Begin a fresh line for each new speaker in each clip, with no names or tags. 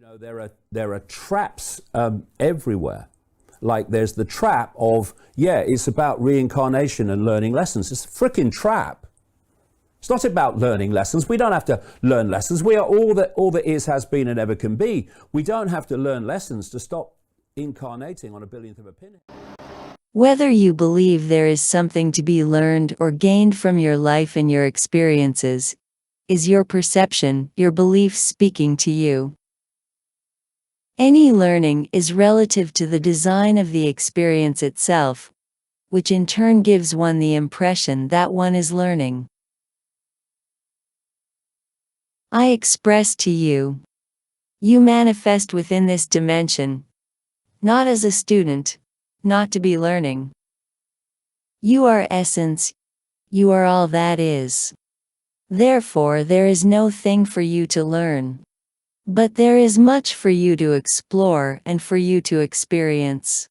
know, there are traps everywhere. Like there's the trap of, yeah, it's about reincarnation and learning lessons. It's a freaking trap. It's not about learning lessons. We don't have to learn lessons. We are all that is, has been, and ever can be. We don't have to learn lessons to stop incarnating on a billionth of a penny.
Whether you believe there is something to be learned or gained from your life and your experiences, is your perception, your beliefs speaking to you. Any learning is relative to the design of the experience itself, which in turn gives one the impression that one is learning. I express to you. You manifest within this dimension, not as a student, not to be learning. You are essence, you are all that is. Therefore there is no thing for you to learn. But there is much for you to explore and for you to experience.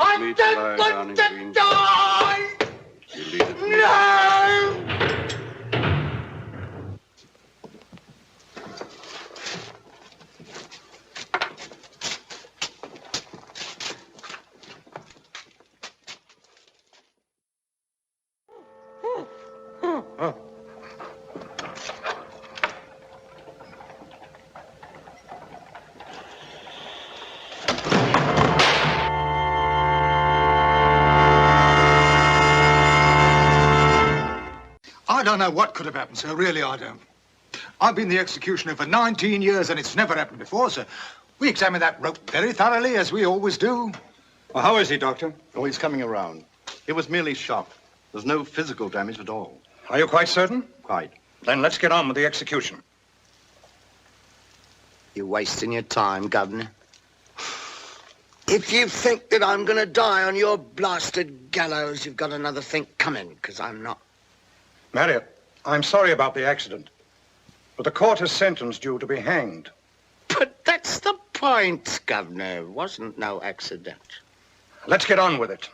I don't want to die! No!
I don't know what could have happened, sir. Really, I don't. I've been the executioner for 19 years, and it's never happened before, sir. We examined that rope very thoroughly, as we always do.
Well, how is he, Doctor?
Oh, he's coming around. He was merely shocked. There's no physical damage at all.
Are you quite certain?
Quite.
Then let's get on with the execution.
You're wasting your time, Governor. If you think that I'm going to die on your blasted gallows, you've got another think coming, because I'm not.
Marriott, I'm sorry about the accident, but the court has sentenced you to be hanged.
But that's the point, Governor. It wasn't no accident.
Let's get on with it.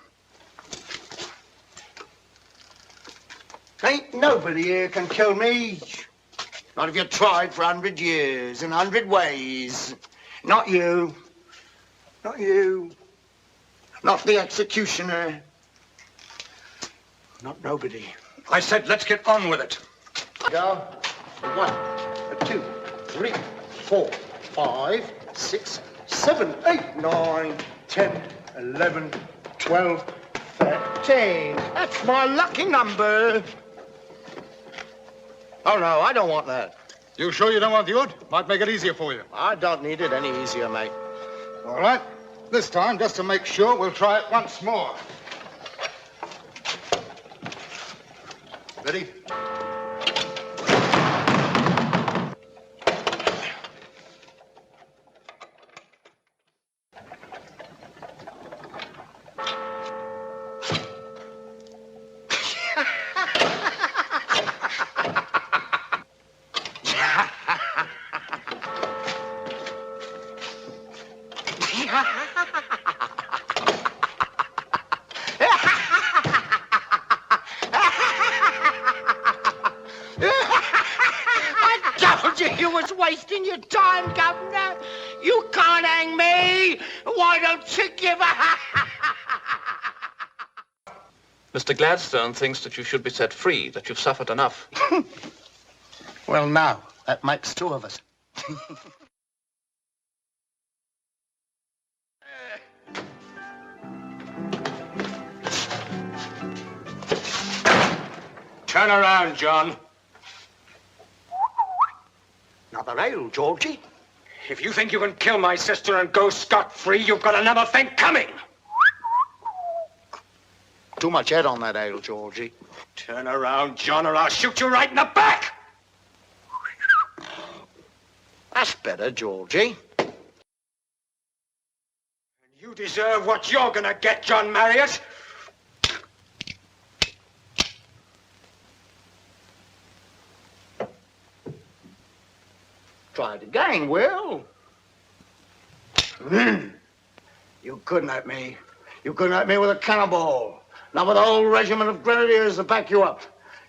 Ain't nobody here can kill me. Not if you tried for 100 years in 100 ways. Not you. Not you. Not the executioner. Not nobody.
I said let's get on with it.
Go. 1, 2, 3, 4, 5, 6, 7, 8, 9, 10, 11, 12, 13. That's my lucky number. Oh, no, I don't want that.
You sure you don't want the odd? Might make it easier for you.
I don't need it any easier, mate.
All right. This time, just to make sure, we'll try it once more. Ready?
You was wasting your time, Governor. You can't hang me. Why don't you give a...
Mr. Gladstone thinks that you should be set free, that you've suffered enough.
Well, now, that makes two of us.
Turn around, John.
Another ale, Georgie.
If you think you can kill my sister and go scot-free, you've got another thing coming.
Too much head on that ale, Georgie.
Turn around, John, or I'll shoot you right in the back.
That's better, Georgie.
And you deserve what you're gonna get, John Marriott.
Try it again, Will. You couldn't hurt me. You couldn't hurt me with a cannonball. Not with a whole regiment of grenadiers to back you up.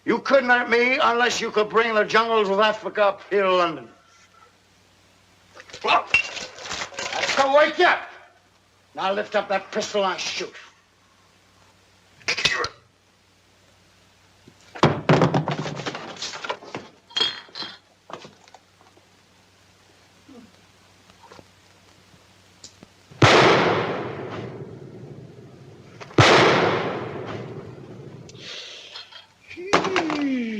You couldn't hurt me unless you could bring the jungles of Africa up here to London. Look, that's to wake you up. Now lift up that pistol and shoot.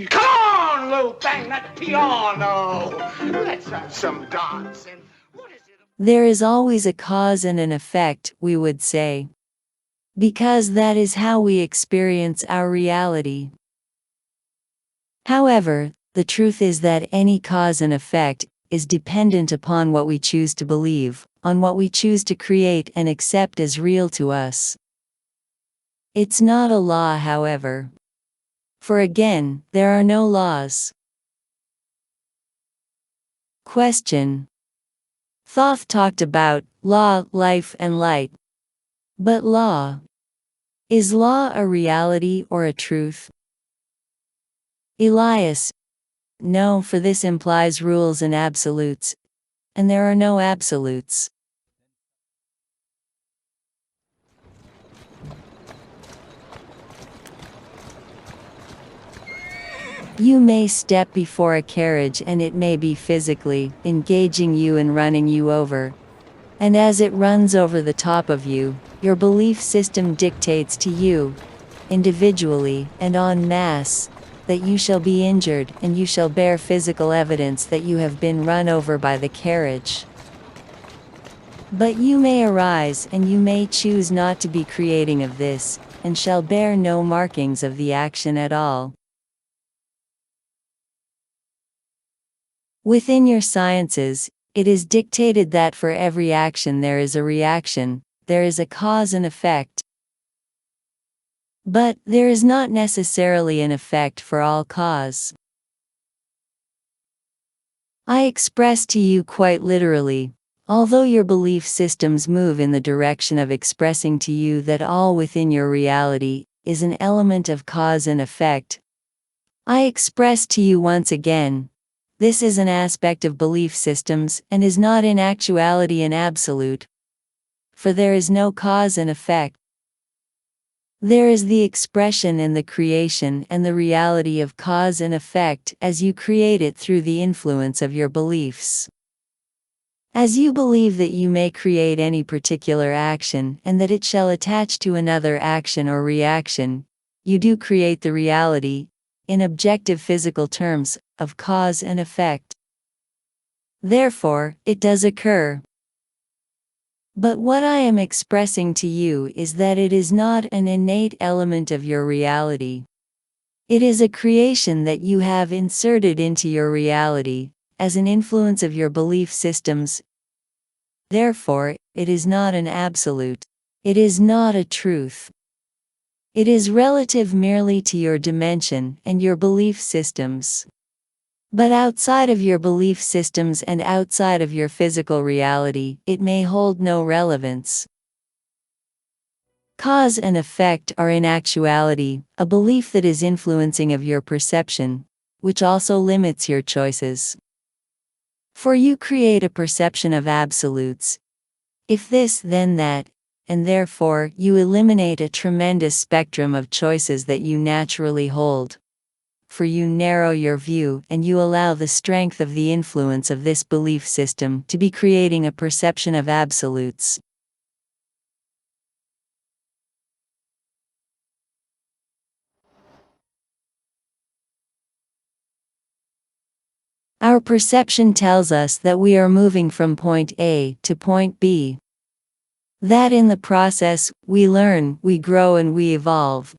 Come on, Lou, bang that piano. Let's have some dancing. What is it?
There is always a cause and an effect, we would say. Because that is how we experience our reality. However, the truth is that any cause and effect is dependent upon what we choose to believe, on what we choose to create and accept as real to us. It's not a law, however. For again, there are no laws. Question. Thoth talked about law, life, and light. But law. Is law a reality or a truth? Elias. No, for this implies rules and absolutes. And there are no absolutes. You may step before a carriage and it may be physically engaging you and running you over. And as it runs over the top of you, your belief system dictates to you, individually and en masse, that you shall be injured and you shall bear physical evidence that you have been run over by the carriage. But you may arise and you may choose not to be creating of this, and shall bear no markings of the action at all. Within your sciences, it is dictated that for every action there is a reaction, there is a cause and effect. But there is not necessarily an effect for all cause. I express to you quite literally, although your belief systems move in the direction of expressing to you that all within your reality is an element of cause and effect, I express to you once again, this is an aspect of belief systems and is not in actuality an absolute. For there is no cause and effect. There is the expression and the creation and the reality of cause and effect as you create it through the influence of your beliefs. As you believe that you may create any particular action and that it shall attach to another action or reaction, you do create the reality, in objective physical terms, of cause and effect. Therefore, it does occur. But what I am expressing to you is that it is not an innate element of your reality. It is a creation that you have inserted into your reality, as an influence of your belief systems. Therefore, it is not an absolute. It is not a truth. It is relative merely to your dimension and your belief systems. But outside of your belief systems and outside of your physical reality, it may hold no relevance. Cause and effect are in actuality a belief that is influencing of your perception, which also limits your choices. For you create a perception of absolutes. If this, then that, and therefore you eliminate a tremendous spectrum of choices that you naturally hold. For you narrow your view and you allow the strength of the influence of this belief system to be creating a perception of absolutes. Our perception tells us that we are moving from point A to point B. That in the process, we learn, we grow and we evolve.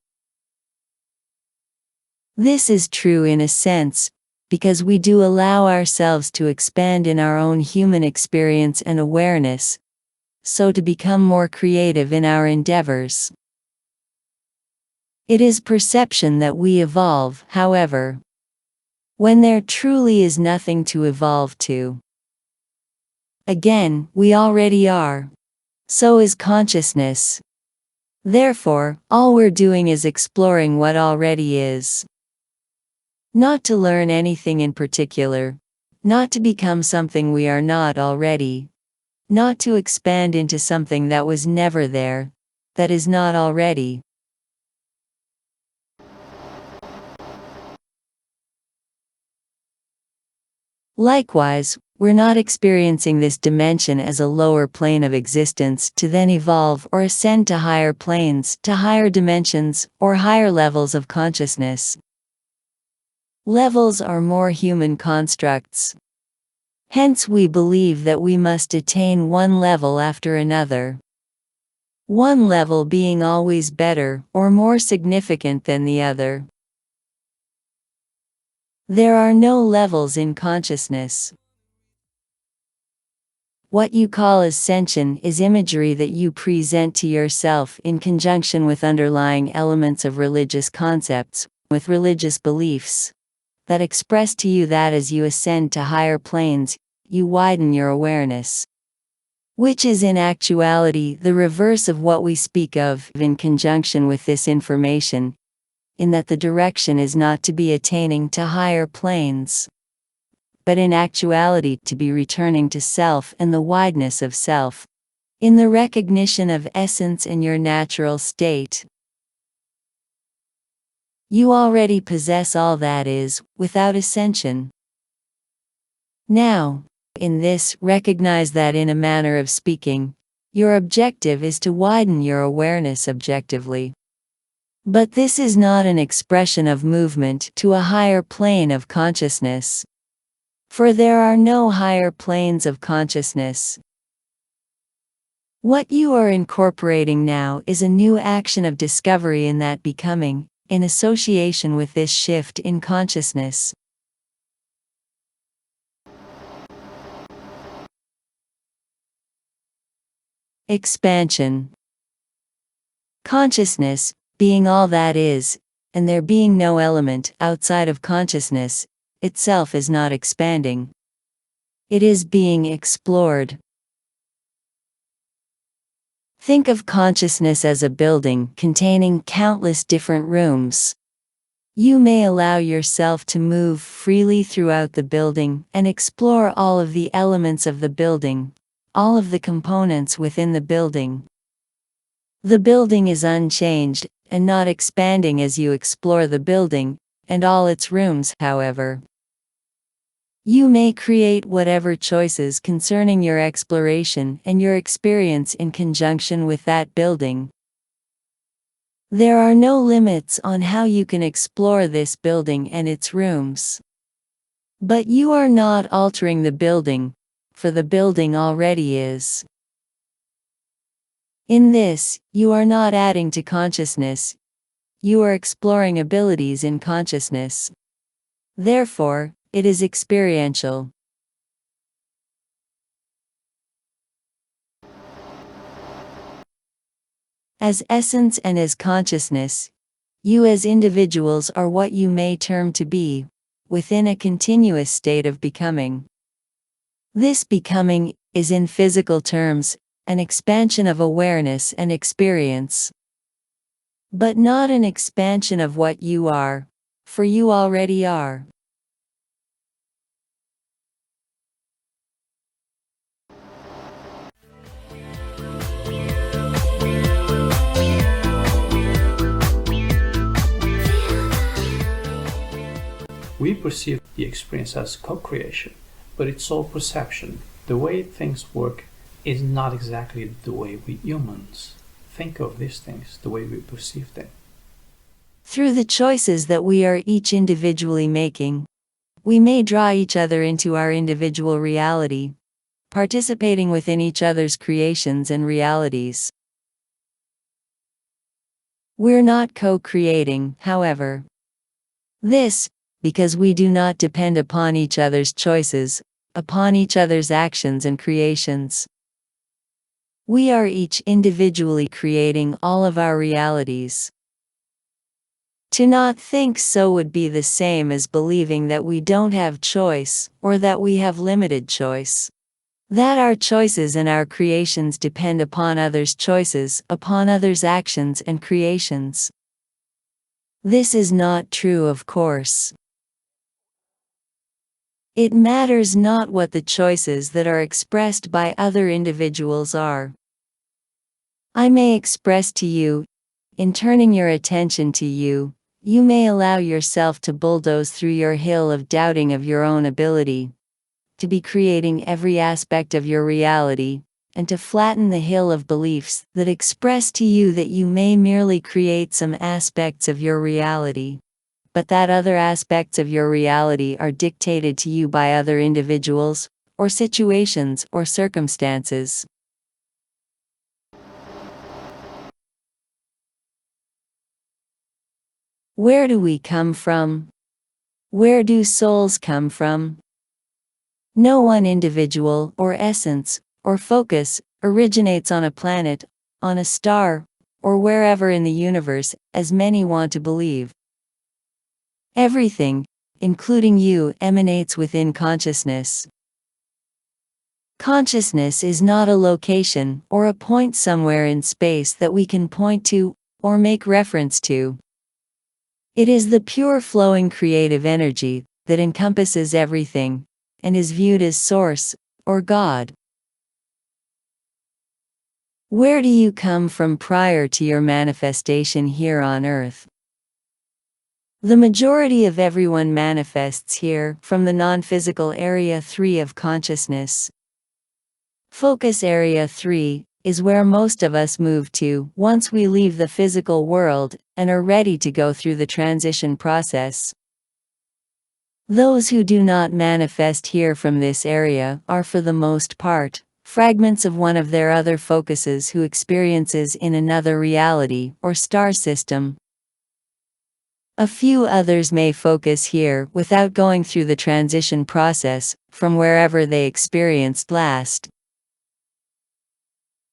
This is true in a sense, because we do allow ourselves to expand in our own human experience and awareness, so to become more creative in our endeavors. It is perception that we evolve, however, when there truly is nothing to evolve to. Again, we already are. So is consciousness. Therefore, all we're doing is exploring what already is. Not to learn anything in particular, not to become something we are not already, not to expand into something that was never there, that is not already. Likewise, we're not experiencing this dimension as a lower plane of existence to then evolve or ascend to higher planes, to higher dimensions, or higher levels of consciousness. Levels are more human constructs. Hence we believe that we must attain one level after another. One level being always better or more significant than the other. There are no levels in consciousness. What you call ascension is imagery that you present to yourself in conjunction with underlying elements of religious concepts, with religious beliefs, that express to you that as you ascend to higher planes, you widen your awareness. Which is in actuality the reverse of what we speak of in conjunction with this information, in that the direction is not to be attaining to higher planes, but in actuality to be returning to self and the wideness of self, in the recognition of essence in your natural state. You already possess all that is, without ascension. Now, in this, recognize that in a manner of speaking, your objective is to widen your awareness objectively. But this is not an expression of movement to a higher plane of consciousness. For there are no higher planes of consciousness. What you are incorporating now is a new action of discovery in that becoming, in association with this shift in consciousness. Expansion. Consciousness, being all that is, and there being no element outside of consciousness, itself is not expanding. It is being explored. Think of consciousness as a building containing countless different rooms. You may allow yourself to move freely throughout the building and explore all of the elements of the building, all of the components within the building. The building is unchanged, and not expanding as you explore the building, and all its rooms, however. You may create whatever choices concerning your exploration and your experience in conjunction with that building. There are no limits on how you can explore this building and its rooms. But you are not altering the building, for the building already is. In this, you are not adding to consciousness. You are exploring abilities in consciousness. Therefore, it is experiential. As essence and as consciousness, you as individuals are what you may term to be, within a continuous state of becoming. This becoming is in physical terms, an expansion of awareness and experience. But not an expansion of what you are, for you already are.
We perceive the experience as co-creation, but it's all perception. The way things work is not exactly the way we humans think of these things, the way we perceive them.
Through the choices that we are each individually making, we may draw each other into our individual reality, participating within each other's creations and realities. We're not co-creating, however. This, because we do not depend upon each other's choices, upon each other's actions and creations. We are each individually creating all of our realities. To not think so would be the same as believing that we don't have choice, or that we have limited choice. That our choices and our creations depend upon others' choices, upon others' actions and creations. This is not true, of course. It matters not what the choices that are expressed by other individuals are. I may express to you, in turning your attention to you, you may allow yourself to bulldoze through your hill of doubting of your own ability, to be creating every aspect of your reality, and to flatten the hill of beliefs that express to you that you may merely create some aspects of your reality, but that other aspects of your reality are dictated to you by other individuals, or situations, or circumstances. Where do we come from? Where do souls come from? No one individual, or essence, or focus, originates on a planet, on a star, or wherever in the universe, as many want to believe. Everything, including you, emanates within consciousness. Consciousness is not a location, or a point somewhere in space that we can point to, or make reference to. It is the pure flowing creative energy that encompasses everything, and is viewed as Source, or God. Where do you come from prior to your manifestation here on Earth? The majority of everyone manifests here, from the non-physical area 3 of consciousness. Focus area 3 is where most of us move to once we leave the physical world and are ready to go through the transition process. Those who do not manifest here from this area are, for the most part, fragments of one of their other focuses who experiences in another reality or star system. A few others may focus here without going through the transition process from wherever they experienced last.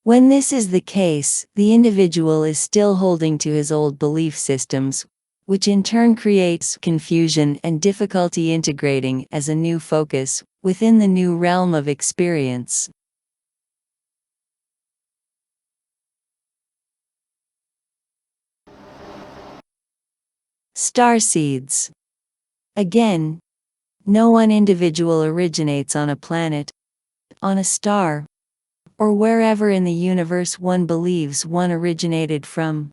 When this is the case, the individual is still holding to his old belief systems, which in turn creates confusion and difficulty integrating as a new focus within the new realm of experience. Starseeds. Again, no one individual originates on a planet, on a star, or wherever in the universe one believes one originated from.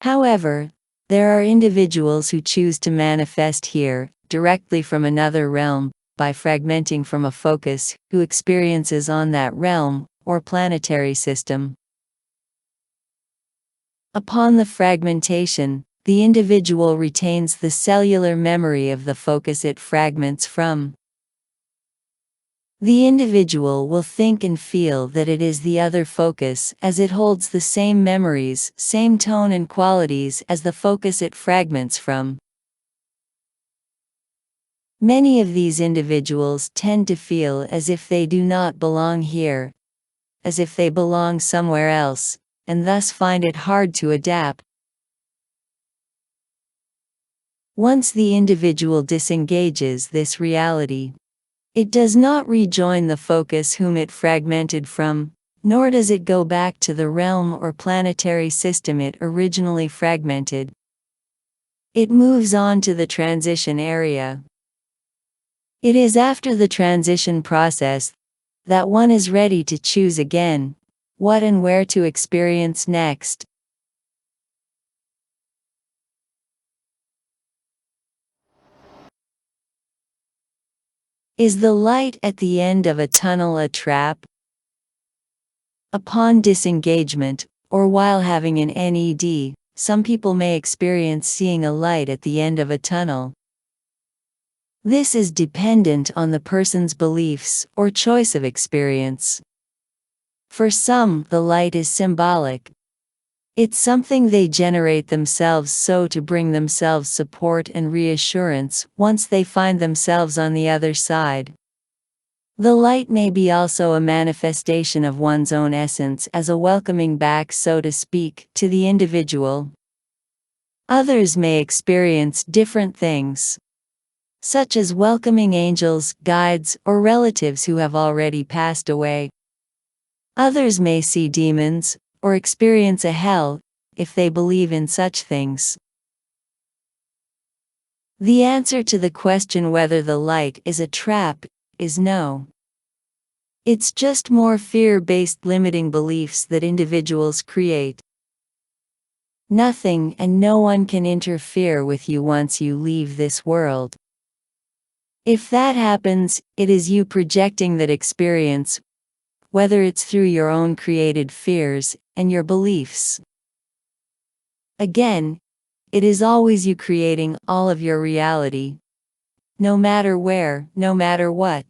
However, there are individuals who choose to manifest here, directly from another realm, by fragmenting from a focus, who experiences on that realm, or planetary system. Upon the fragmentation, the individual retains the cellular memory of the focus it fragments from. The individual will think and feel that it is the other focus, as it holds the same memories, same tone and qualities as the focus it fragments from. Many of these individuals tend to feel as if they do not belong here, as if they belong somewhere else, and thus find it hard to adapt. Once the individual disengages this reality, it does not rejoin the focus whom it fragmented from, nor does it go back to the realm or planetary system it originally fragmented. It moves on to the transition area. It is after the transition process that one is ready to choose again what and where to experience next. Is the light at the end of a tunnel a trap? Upon disengagement, or while having an NED, some people may experience seeing a light at the end of a tunnel. This is dependent on the person's beliefs or choice of experience. For some, the light is symbolic. It's something they generate themselves so to bring themselves support and reassurance once they find themselves on the other side. The light may be also a manifestation of one's own essence as a welcoming back, so to speak, to the individual. Others may experience different things. such as welcoming angels, guides, or relatives who have already passed away. Others may see demons, or experience a hell, if they believe in such things. The answer to the question whether the light is a trap is no. It's just more fear-based limiting beliefs that individuals create. Nothing and no one can interfere with you once you leave this world. If that happens, it is you projecting that experience, whether it's through your own created fears and your beliefs. Again, it is always you creating all of your reality, no matter where, no matter what.